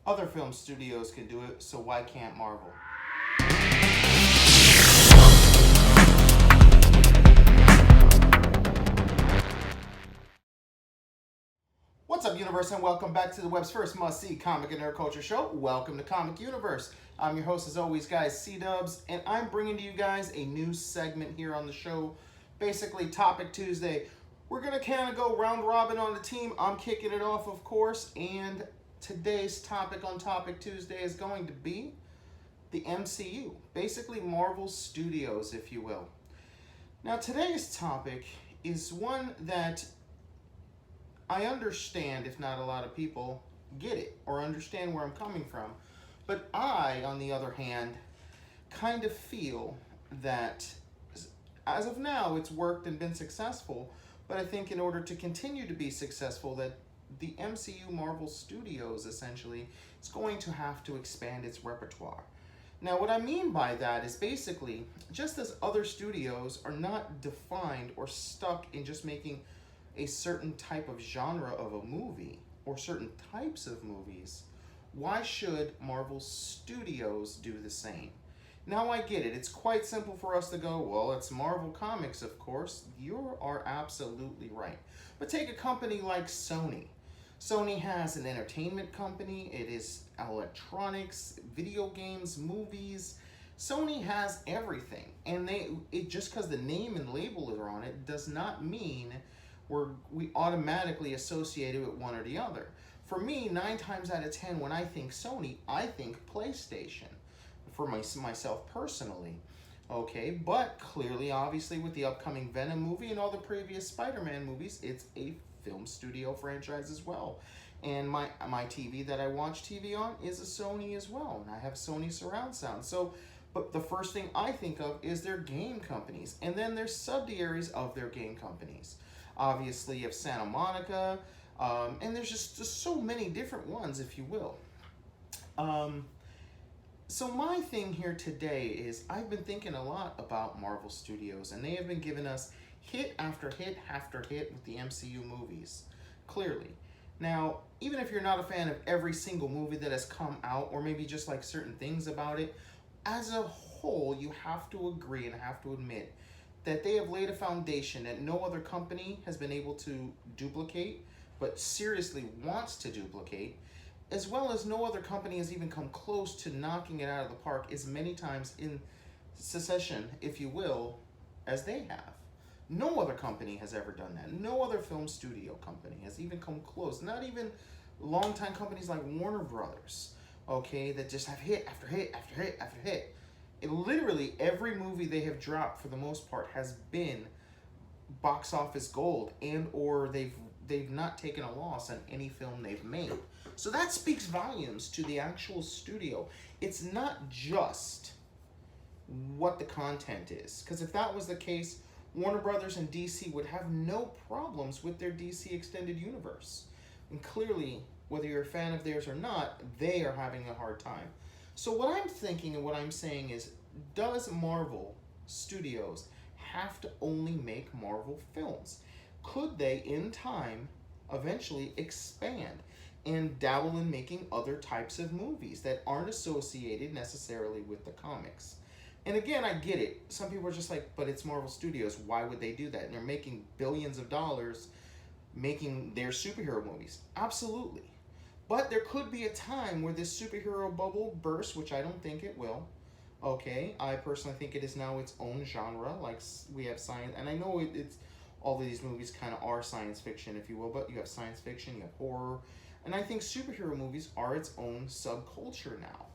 Other film studios can do it, so why can't Marvel? What's up, Universe, and welcome back to the web's first must-see comic and nerd culture show. Welcome to Comic Universe. I'm your host, as always, guys, C-Dubs, and I'm bringing to you guys a new segment here on the show, basically Topic Tuesday. We're going to kind of go round robin on the team. I'm kicking it off, of course, and today's topic on Topic Tuesday is going to be the MCU, basically Marvel Studios, if you will. Now, today's topic is one that I understand if not a lot of people get it or understand where I'm coming from. But I, on the other hand, kind of feel that as of now it's worked and been successful. But I think in order to continue to be successful, that the MCU Marvel Studios essentially is going to have to expand its repertoire. Now, what I mean by that is basically just as other studios are not defined or stuck in just making a certain type of genre of a movie or certain types of movies, why should Marvel Studios do the same? Now, I get it. It's quite simple for us to go, well, it's Marvel Comics, of course. You are absolutely right. But take a company like Sony. Sony has an entertainment company. It is electronics, video games, movies. Sony has everything. And just because the name and label are on it does not mean we automatically associate it with one or the other. For me, 9 times out of 10, when I think Sony, I think PlayStation. For myself personally, okay? But clearly, obviously, with the upcoming Venom movie and all the previous Spider-Man movies, it's a film studio franchise as well. And my TV that I watch TV on is a Sony as well, and I have Sony surround sound. So, but the first thing I think of is their game companies, and then there's subsidiaries of their game companies. Obviously, you have Santa Monica, and there's just so many different ones, if you will. So my thing here today is I've been thinking a lot about Marvel Studios, and they have been giving us hit after hit after hit with the MCU movies, clearly. Now, even if you're not a fan of every single movie that has come out, or maybe just like certain things about it, as a whole, you have to agree and have to admit that they have laid a foundation that no other company has been able to duplicate, but seriously wants to duplicate, as well as no other company has even come close to knocking it out of the park as many times in succession, if you will, as they have. No other company has ever done that. No other film studio company has even come close. Not even longtime companies like Warner Brothers, okay, that just have hit after hit after hit after hit. Literally every movie they have dropped for the most part has been box office gold, and or they've not taken a loss on any film they've made. So that speaks volumes to the actual studio. It's not just what the content is, because if that was the case, Warner Brothers and DC would have no problems with their DC Extended Universe. And clearly, whether you're a fan of theirs or not, they are having a hard time. So what I'm thinking and what I'm saying is, does Marvel Studios have to only make Marvel films? Could they, in time, eventually expand and dabble in making other types of movies that aren't associated necessarily with the comics? And again, I get it. Some people are just like, but it's Marvel Studios. Why would they do that? And they're making billions of dollars making their superhero movies. Absolutely. But there could be a time where this superhero bubble bursts, which I don't think it will. Okay, I personally think it is now its own genre. Like, we have science, and I know it's all of these movies kind of are science fiction, if you will, but you have science fiction, you have horror, and I think superhero movies are its own subculture now.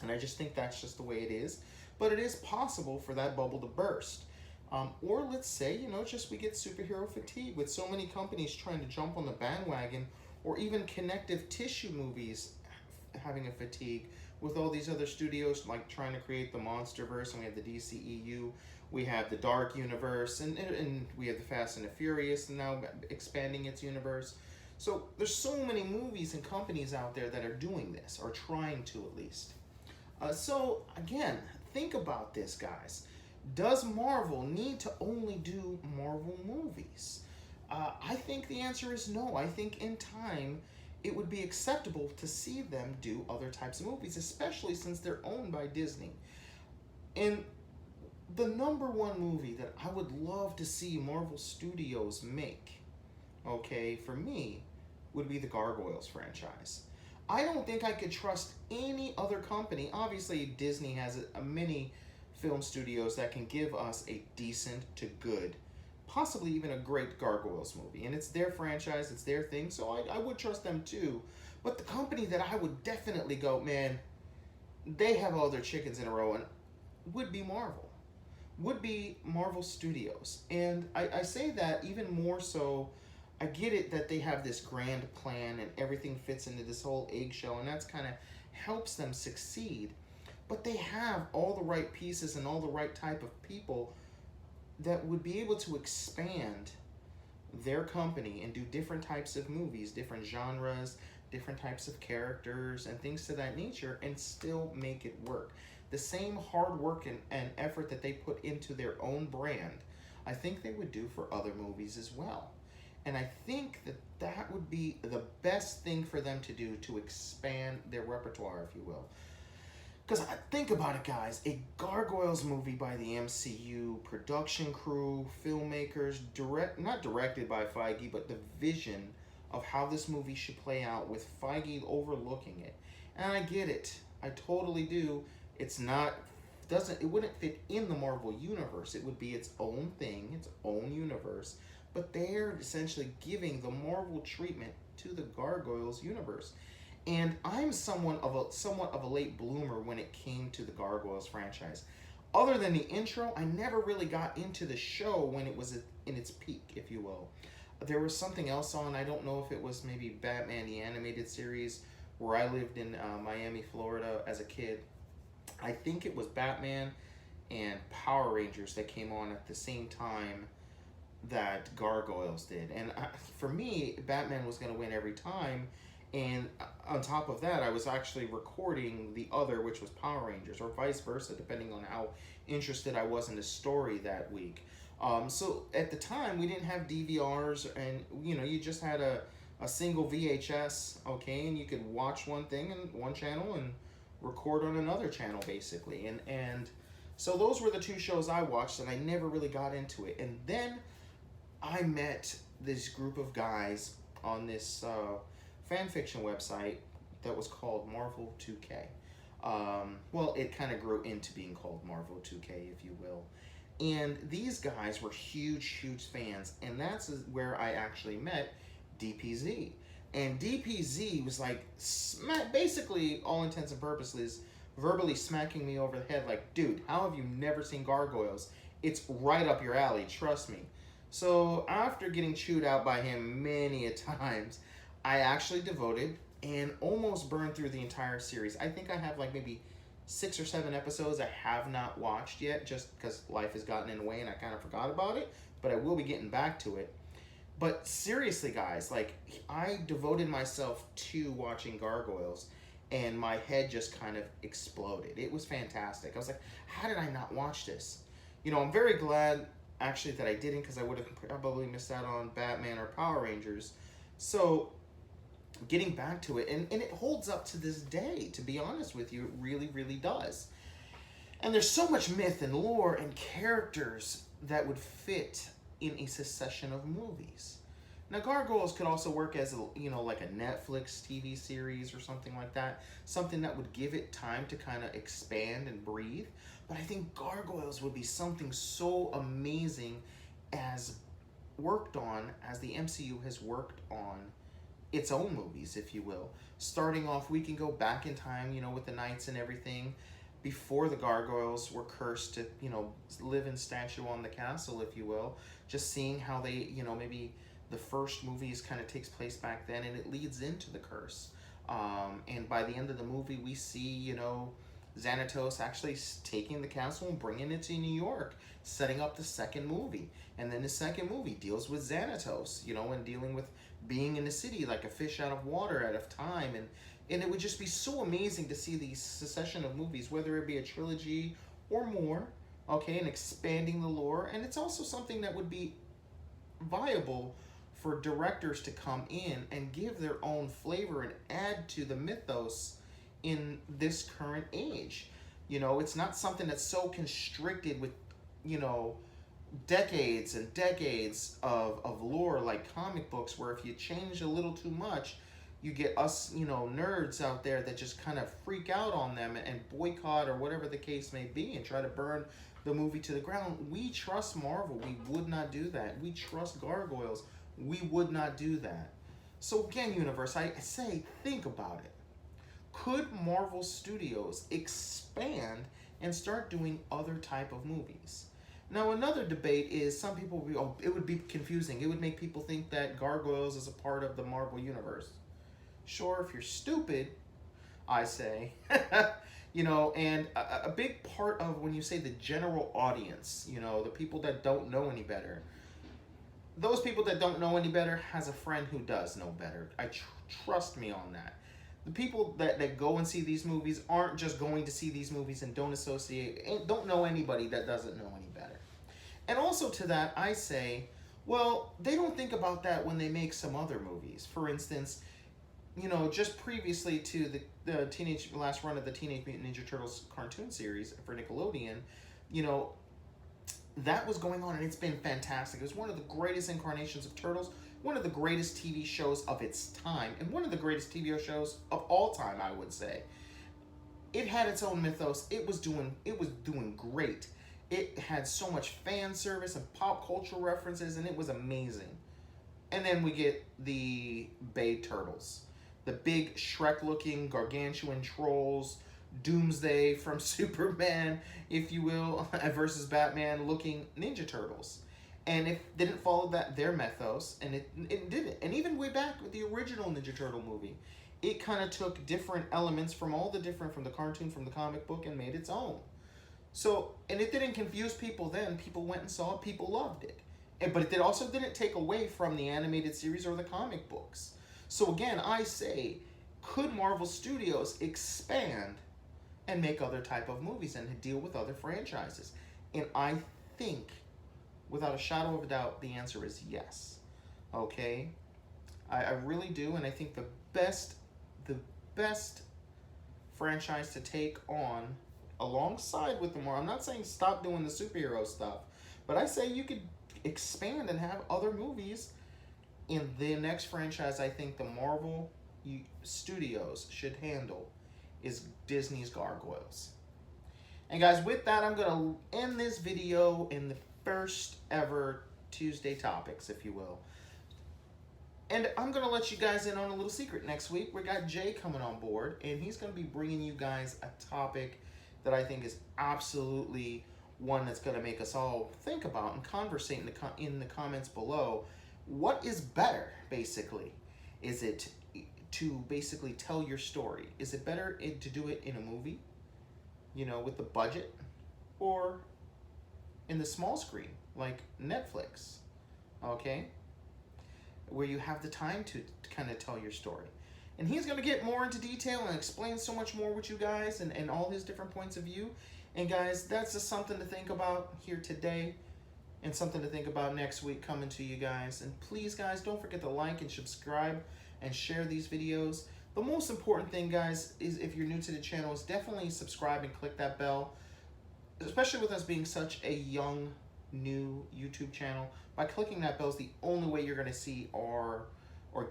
And I just think that's just the way it is. But it is possible for that bubble to burst. Or let's say, just we get superhero fatigue with so many companies trying to jump on the bandwagon, or even connective tissue movies having a fatigue with all these other studios like trying to create the MonsterVerse, and we have the DCEU, we have the Dark Universe, and we have the Fast and the Furious, and now expanding its universe. So there's so many movies and companies out there that are doing this, or trying to at least. So again, think about this, guys. Does Marvel need to only do Marvel movies? I think the answer is no. I think in time, it would be acceptable to see them do other types of movies, especially since they're owned by Disney. And the number one movie that I would love to see Marvel Studios make, okay, for me, would be the Gargoyles franchise. I don't think I could trust any other company. Obviously, Disney has many film studios that can give us a decent to good, possibly even a great Gargoyles movie. And it's their franchise, it's their thing, so I would trust them too. But the company that I would definitely go, man, they have all their chickens in a row, and would be Marvel. Would be Marvel Studios. And I say that even more so, I get it that they have this grand plan and everything fits into this whole eggshell, and that's kind of helps them succeed. But they have all the right pieces and all the right type of people that would be able to expand their company and do different types of movies, different genres, different types of characters, and things to that nature, and still make it work. The same hard work and effort that they put into their own brand, I think they would do for other movies as well. And I think that that would be the best thing for them to do to expand their repertoire, if you will. Because think about it, guys. A Gargoyles movie by the MCU, production crew, filmmakers, not directed by Feige, but the vision of how this movie should play out with Feige overlooking it. And I get it. I totally do. It wouldn't fit in the Marvel universe. It would be its own thing, its own universe. But they're essentially giving the Marvel treatment to the Gargoyles universe. And I'm somewhat of a late bloomer when it came to the Gargoyles franchise. Other than the intro, I never really got into the show when it was in its peak, if you will. There was something else on, I don't know if it was maybe Batman the Animated Series, where I lived in Miami, Florida as a kid. I think it was Batman and Power Rangers that came on at the same time that Gargoyles did. And for me, Batman was going to win every time. And on top of that, I was actually recording the other, which was Power Rangers, or vice versa, depending on how interested I was in the story that week. So at the time, we didn't have DVRs, and you just had a single VHS, okay, and you could watch one thing and one channel and record on another channel, basically. And so those were the two shows I watched, and I never really got into it. And then I met this group of guys on this fan fiction website that was called Marvel 2K. Well, it kind of grew into being called Marvel 2K, if you will. And these guys were huge fans, and that's where I actually met DPZ. And DPZ was like, basically, all intents and purposes, verbally smacking me over the head like, dude, how have you never seen Gargoyles? It's right up your alley, trust me. So after getting chewed out by him many a times, I actually devoted and almost burned through the entire series. I think I have like maybe 6 or 7 episodes I have not watched yet, just because life has gotten in the way and I kind of forgot about it, but I will be getting back to it. But seriously, guys, like, I devoted myself to watching Gargoyles, and my head just kind of exploded. It was fantastic. I was like, how did I not watch this? I'm very glad, actually, that I didn't, because I would have probably missed out on Batman or Power Rangers. So, getting back to it, and it holds up to this day, to be honest with you. It really, really does. And there's so much myth and lore and characters that would fit in a succession of movies. Now, Gargoyles could also work as like a Netflix TV series or something like that, something that would give it time to kind of expand and breathe. But I think Gargoyles would be something so amazing as worked on as the MCU has worked on its own movies, if you will. Starting off, we can go back in time, with the Knights and everything, before the Gargoyles were cursed to, live in statue on the castle, if you will. Just seeing how they, maybe the first movies kind of takes place back then, and it leads into the curse. And by the end of the movie, we see, Xanatos actually taking the castle and bringing it to New York, setting up the second movie. And then the second movie deals with Xanatos, and dealing with being in the city like a fish out of water at a time. And it would just be so amazing to see these succession of movies, whether it be a trilogy or more, okay, and expanding the lore. And it's also something that would be viable for directors to come in and give their own flavor and add to the mythos in this current age. You know, it's not something that's so constricted with, you know, decades and decades of lore like comic books, where if you change a little too much, you get us, you know, nerds out there that just kind of freak out on them and boycott or whatever the case may be and try to burn the movie to the ground. We trust Marvel. We would not do that. We trust Gargoyles. We would not do that. So again, universe, I say, think about it. Could Marvel Studios expand and start doing other type of movies? Now, another debate is some people will be, oh, it would be confusing. It would make people think that Gargoyles is a part of the Marvel Universe. Sure, if you're stupid, I say. You know, and a big part of when you say the general audience, you know, the people that don't know any better, those people that don't know any better has a friend who does know better. Trust me on that. The people that go and see these movies aren't just going to see these movies and don't associate, and don't know anybody that doesn't know any better. And also to that, I say, well, they don't think about that when they make some other movies. For instance, you know, just previously to the last run of the Teenage Mutant Ninja Turtles cartoon series for Nickelodeon, you know, that was going on and it's been fantastic. It was one of the greatest incarnations of Turtles, one of the greatest TV shows of its time, and one of the greatest TV shows of all time, I would say. It had its own mythos. It was doing great. It had so much fan service and pop culture references, and it was amazing. And then we get the Bay Turtles, the big Shrek-looking gargantuan trolls, Doomsday from Superman, if you will, versus Batman-looking Ninja Turtles. And it didn't follow their mythos, and it didn't. And even way back with the original Ninja Turtle movie, it kind of took different elements from from the cartoon, from the comic book, and made its own. So, and it didn't confuse people then. People went and saw it. People loved it. But it also didn't take away from the animated series or the comic books. So again, I say, could Marvel Studios expand and make other type of movies and deal with other franchises? And I think, without a shadow of a doubt, the answer is yes. Okay? I really do, and I think the best franchise to take on alongside with the more, I'm not saying stop doing the superhero stuff, but I say you could expand and have other movies in the next franchise. I think the Marvel Studios should handle is Disney's Gargoyles. And guys, with that, I'm going to end this video in the first ever Tuesday topics, if you will. And I'm going to let you guys in on a little secret. Next week, we got Jay coming on board, and he's going to be bringing you guys a topic that I think is absolutely one that's going to make us all think about and conversate in the comments below. What is better, basically? Is it to basically tell your story? Is it better to do it in a movie, you know, with the budget, or in the small screen, like Netflix, okay? Where you have the time to kind of tell your story. And he's going to get more into detail and explain so much more with you guys and all his different points of view. And guys, that's just something to think about here today and something to think about next week coming to you guys. And please, guys, don't forget to like and subscribe and share these videos. The most important thing, guys, is if you're new to the channel, is definitely subscribe and click that bell, especially with us being such a young, new YouTube channel. By clicking that bell is the only way you're going to see or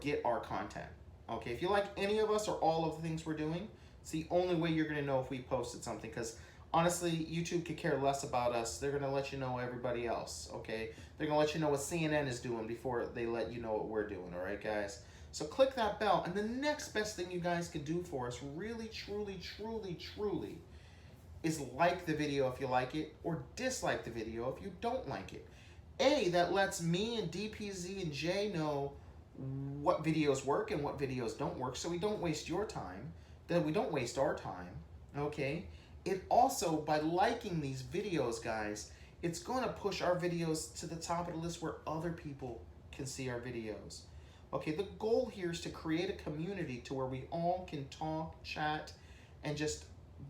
get our content. Okay, if you like any of us or all of the things we're doing, it's the only way you're going to know if we posted something, because honestly, YouTube could care less about us. They're going to let you know everybody else, okay? They're going to let you know what CNN is doing before they let you know what we're doing, all right, guys? So click that bell, and the next best thing you guys can do for us, really, truly, truly, truly, is like the video if you like it, or dislike the video if you don't like it. That lets me and DPZ and Jay know what videos work and what videos don't work, so we don't waste your time, that we don't waste our time, okay? It also, by liking these videos, guys, it's going to push our videos to the top of the list where other people can see our videos. Okay, the goal here is to create a community to where we all can talk, chat, and just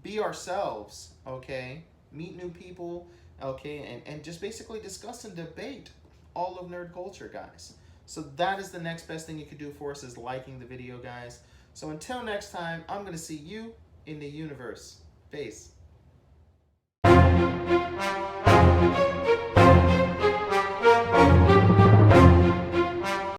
be ourselves, okay? Meet new people, okay? And just basically discuss and debate all of nerd culture, guys. So that is the next best thing you could do for us, is liking the video, guys. So until next time, I'm going to see you in the universe. Peace.